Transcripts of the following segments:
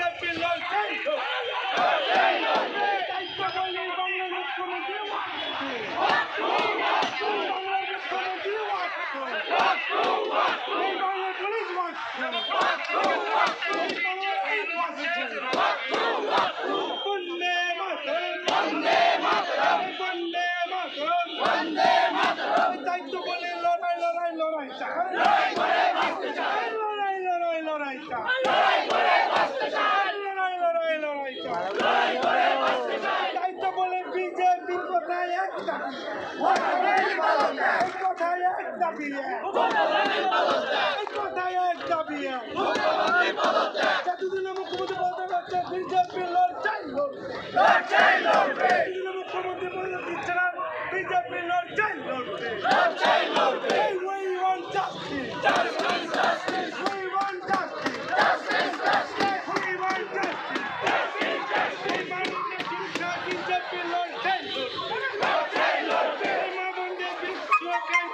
BJP লড়ছেই তো দায়িত্ব বলে বাংলা মুখ্যমন্ত্রী বাংলা পুলিশ বন্দে মাতরম বন্দে মাতরম বন্দে মাতরম দায়িত্ব বলে লড়াই লড়াই লড়াই লড়াই লড়াই লড়াই লড়াই লড়াই লড়াই দায়িত্ব বলে বিজেপির কোথায় এক দাবি কোথায় এক দাবি কোথায় এক দাবি যতদিন মুখ্যমন্ত্রী বলতে পারছে বিজেপি লড়াই লড়বে মুখ্যমন্ত্রী বলতে দিচ্ছে না বিজেপি লড়াই লড়বে We want justice. Justice, justice. We want justice. Justice, justice. We want justice. Justice, justice. BJP লড়াই লড়বে মা বন্দে বিশ্বকাপ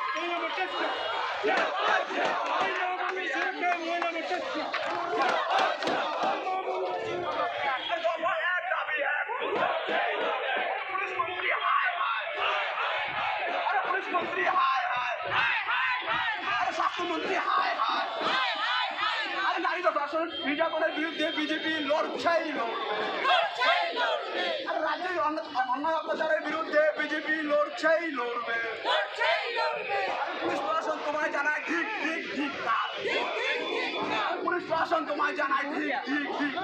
মন্ত্রী হায় স্বাস্থ্যমন্ত্রী হায় আরে নারী দর্শন নির্যাতনের বিরুদ্ধে বিজেপি লড়ছেই লড়বে আর রাজ্যের অন্যায় অত্যাচারের বিরুদ্ধে বিজেপি লড়ছেই লড়বে পুলিশ প্রশাসন তোমায় জানায় ঠিক ঠিক ঠিক পুলিশ প্রশাসন তোমায় জানায় ঠিক ঠিক ঠিক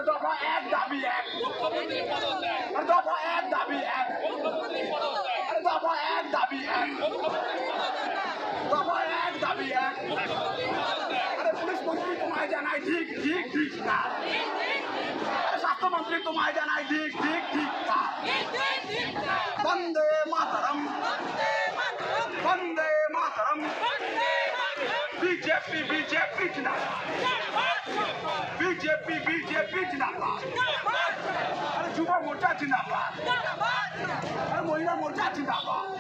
দফা এক দাবি এক দফা এক দাবি এক দফা এক দাবি এক দফা এক দাবি এক আরে পুলিশ মন্ত্রী তোমায় জানায় ঠিক ঠিক ঠিক না স্বাস্থ্যমন্ত্রী তোমায় জানায় ঠিক ঠিক ঠিক না বন্দে মাতরম বন্দে মাতরম বিজেপি বিজেপি জিন্দাবাদ বিজেপি বিজেপি জিন্দাবাদ আরে যুব মোর্চা জিন্দাবাদ আরে মহিলা মোর্চা জিন্দাবাদ